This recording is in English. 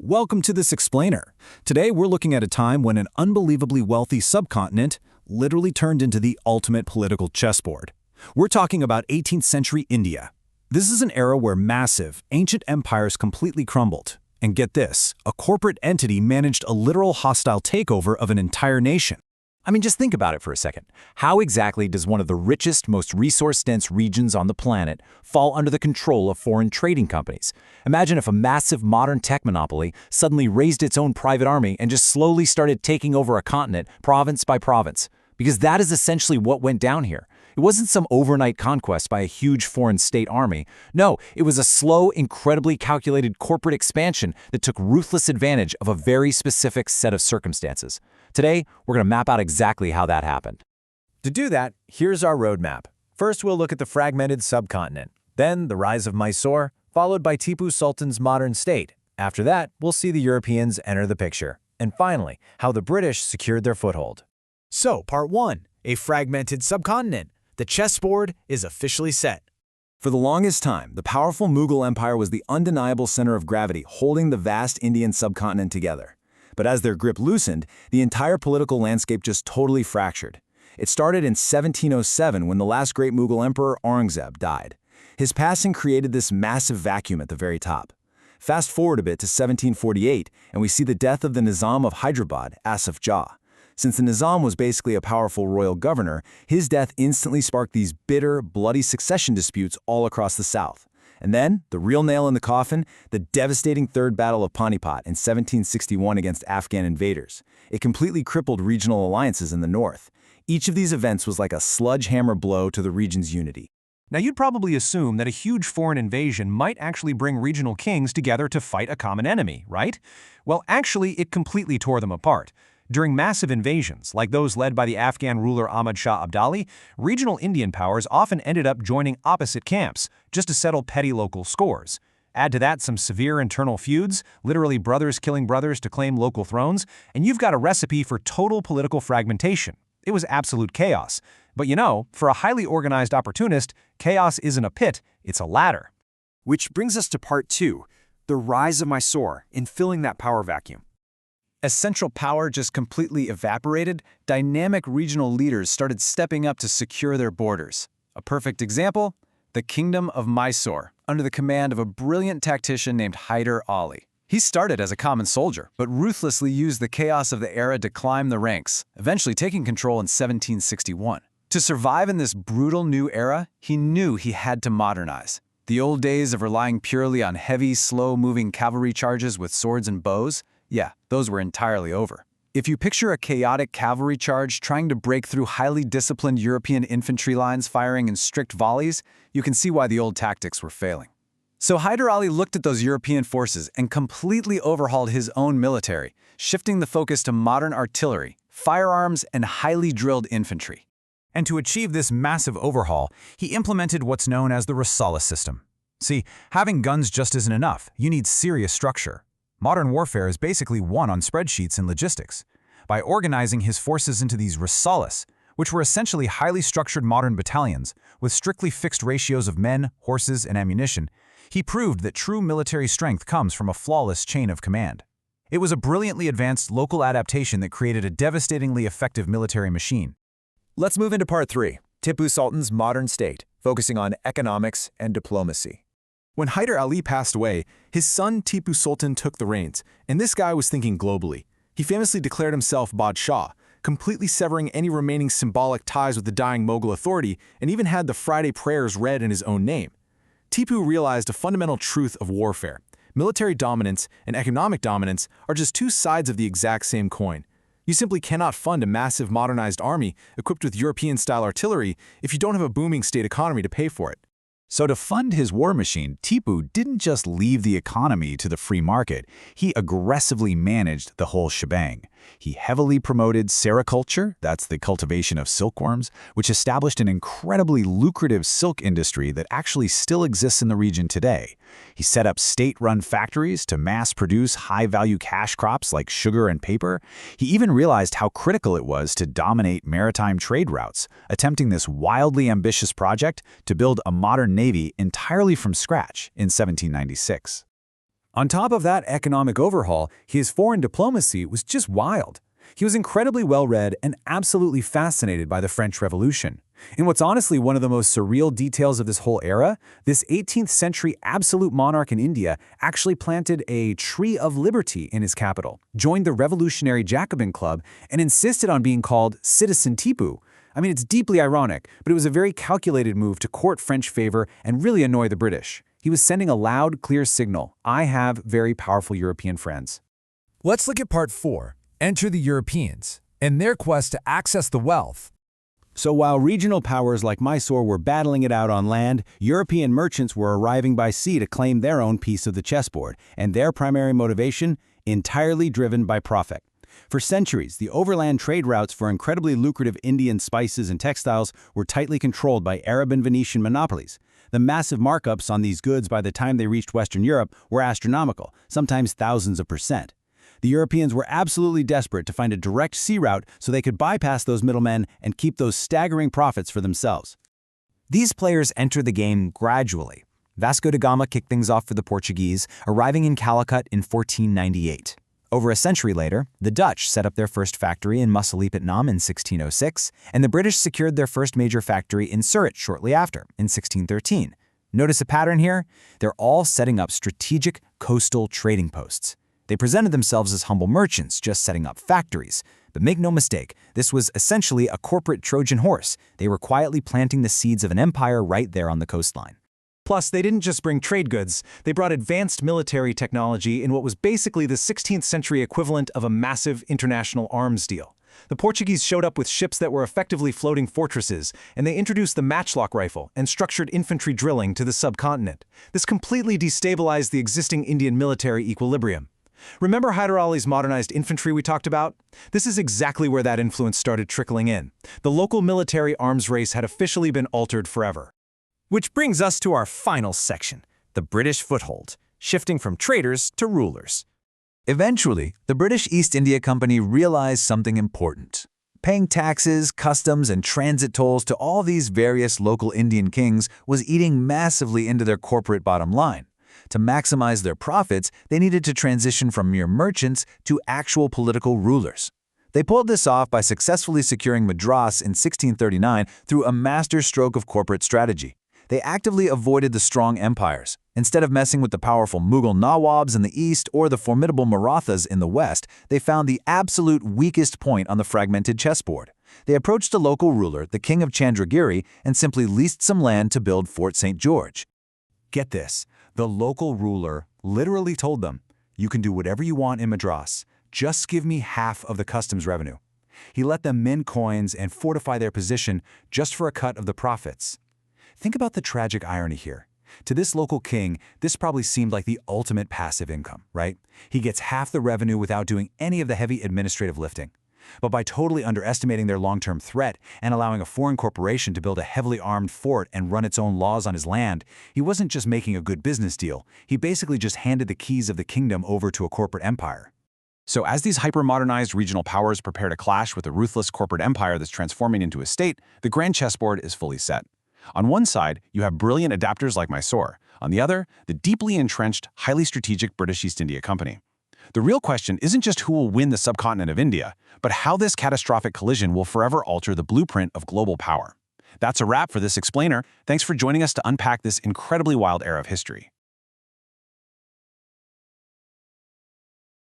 Welcome to this explainer. Today we're looking at a time when an unbelievably wealthy subcontinent literally turned into the ultimate political chessboard. We're talking about 18th century India. This is an era where massive, ancient empires completely crumbled. And get this, a corporate entity managed a literal hostile takeover of an entire nation. I mean, just think about it for a second. How exactly does one of the richest, most resource-dense regions on the planet fall under the control of foreign trading companies? Imagine if a massive modern tech monopoly suddenly raised its own private army and just slowly started taking over a continent, province by province. Because that is essentially what went down here. It wasn't some overnight conquest by a huge foreign state army. No, it was a slow, incredibly calculated corporate expansion that took ruthless advantage of a very specific set of circumstances. Today, we're going to map out exactly how that happened. To do that, here's our roadmap. First, we'll look at the fragmented subcontinent, then the rise of Mysore, followed by Tipu Sultan's modern state. After that, we'll see the Europeans enter the picture. And finally, how the British secured their foothold. So, Part 1, a fragmented subcontinent. The chessboard is officially set. For the longest time, the powerful Mughal Empire was the undeniable center of gravity holding the vast Indian subcontinent together. But as their grip loosened, the entire political landscape just totally fractured. It started in 1707 when the last great Mughal emperor Aurangzeb died. His passing created this massive vacuum at the very top. Fast forward a bit to 1748, and we see the death of the Nizam of Hyderabad, Asif Jah. Since the Nizam was basically a powerful royal governor, his death instantly sparked these bitter, bloody succession disputes all across the south. And then, the real nail in the coffin, the devastating Third Battle of Panipat in 1761 against Afghan invaders. It completely crippled regional alliances in the north. Each of these events was like a sledgehammer blow to the region's unity. Now, you'd probably assume that a huge foreign invasion might actually bring regional kings together to fight a common enemy, right? Well, actually, it completely tore them apart. During massive invasions, like those led by the Afghan ruler Ahmad Shah Abdali, regional Indian powers often ended up joining opposite camps, just to settle petty local scores. Add to that some severe internal feuds, literally brothers killing brothers to claim local thrones, and you've got a recipe for total political fragmentation. It was absolute chaos. But you know, for a highly organized opportunist, chaos isn't a pit, it's a ladder. Which brings us to Part 2, the rise of Mysore in filling that power vacuum. As central power just completely evaporated, dynamic regional leaders started stepping up to secure their borders. A perfect example? The Kingdom of Mysore, under the command of a brilliant tactician named Hyder Ali. He started as a common soldier, but ruthlessly used the chaos of the era to climb the ranks, eventually taking control in 1761. To survive in this brutal new era, he knew he had to modernize. The old days of relying purely on heavy, slow-moving cavalry charges with swords and bows, yeah, those were entirely over. If you picture a chaotic cavalry charge trying to break through highly disciplined European infantry lines firing in strict volleys, you can see why the old tactics were failing. So Hyder Ali looked at those European forces and completely overhauled his own military, shifting the focus to modern artillery, firearms, and highly drilled infantry. And to achieve this massive overhaul, he implemented what's known as the Rasala system. See, having guns just isn't enough, you need serious structure. Modern warfare is basically won on spreadsheets and logistics. By organizing his forces into these rasalas, which were essentially highly structured modern battalions with strictly fixed ratios of men, horses, and ammunition, he proved that true military strength comes from a flawless chain of command. It was a brilliantly advanced local adaptation that created a devastatingly effective military machine. Let's move into Part 3, Tipu Sultan's modern state, focusing on economics and diplomacy. When Hyder Ali passed away, his son Tipu Sultan took the reins, and this guy was thinking globally. He famously declared himself Badshah, completely severing any remaining symbolic ties with the dying Mughal authority, and even had the Friday prayers read in his own name. Tipu realized a fundamental truth of warfare. Military dominance and economic dominance are just two sides of the exact same coin. You simply cannot fund a massive modernized army equipped with European-style artillery if you don't have a booming state economy to pay for it. So to fund his war machine, Tipu didn't just leave the economy to the free market, he aggressively managed the whole shebang. He heavily promoted sericulture, that's the cultivation of silkworms, which established an incredibly lucrative silk industry that actually still exists in the region today. He set up state-run factories to mass-produce high-value cash crops like sugar and paper. He even realized how critical it was to dominate maritime trade routes, attempting this wildly ambitious project to build a modern navy entirely from scratch in 1796. On top of that economic overhaul, his foreign diplomacy was just wild. He was incredibly well-read and absolutely fascinated by the French Revolution. In what's honestly one of the most surreal details of this whole era, this 18th century absolute monarch in India actually planted a Tree of Liberty in his capital, joined the Revolutionary Jacobin Club, and insisted on being called Citizen Tipu. I mean, it's deeply ironic, but it was a very calculated move to court French favor and really annoy the British. He was sending a loud, clear signal: I have very powerful European friends. Let's look at part 4. Enter the Europeans, and their quest to access the wealth. So while regional powers like Mysore were battling it out on land, European merchants were arriving by sea to claim their own piece of the chessboard, and their primary motivation? Entirely driven by profit. For centuries, the overland trade routes for incredibly lucrative Indian spices and textiles were tightly controlled by Arab and Venetian monopolies. The massive markups on these goods by the time they reached Western Europe were astronomical, sometimes thousands of %. The Europeans were absolutely desperate to find a direct sea route so they could bypass those middlemen and keep those staggering profits for themselves. These players entered the game gradually. Vasco da Gama kicked things off for the Portuguese, arriving in Calicut in 1498. Over a century later, the Dutch set up their first factory in Masulipatam in 1606, and the British secured their first major factory in Surat shortly after, in 1613. Notice a pattern here? They're all setting up strategic coastal trading posts. They presented themselves as humble merchants, just setting up factories. But make no mistake, this was essentially a corporate Trojan horse. They were quietly planting the seeds of an empire right there on the coastline. Plus, they didn't just bring trade goods, they brought advanced military technology in what was basically the 16th century equivalent of a massive international arms deal. The Portuguese showed up with ships that were effectively floating fortresses, and they introduced the matchlock rifle and structured infantry drilling to the subcontinent. This completely destabilized the existing Indian military equilibrium. Remember Hyder Ali's modernized infantry we talked about? This is exactly where that influence started trickling in. The local military arms race had officially been altered forever. Which brings us to our final section, the British foothold, shifting from traders to rulers. Eventually, the British East India Company realized something important. Paying taxes, customs, and transit tolls to all these various local Indian kings was eating massively into their corporate bottom line. To maximize their profits, they needed to transition from mere merchants to actual political rulers. They pulled this off by successfully securing Madras in 1639 through a masterstroke of corporate strategy. They actively avoided the strong empires. Instead of messing with the powerful Mughal Nawabs in the east or the formidable Marathas in the west, they found the absolute weakest point on the fragmented chessboard. They approached a local ruler, the king of Chandragiri, and simply leased some land to build Fort St. George. Get this, the local ruler literally told them, "You can do whatever you want in Madras, just give me half of the customs revenue." He let them mint coins and fortify their position just for a cut of the profits. Think about the tragic irony here. To this local king, this probably seemed like the ultimate passive income, right? He gets half the revenue without doing any of the heavy administrative lifting. But by totally underestimating their long-term threat and allowing a foreign corporation to build a heavily armed fort and run its own laws on his land, he wasn't just making a good business deal. He basically just handed the keys of the kingdom over to a corporate empire. So as these hyper-modernized regional powers prepare to clash with a ruthless corporate empire that's transforming into a state, the grand chessboard is fully set. On one side, you have brilliant adapters like Mysore. On the other, the deeply entrenched, highly strategic British East India Company. The real question isn't just who will win the subcontinent of India, but how this catastrophic collision will forever alter the blueprint of global power. That's a wrap for this explainer. Thanks for joining us to unpack this incredibly wild era of history.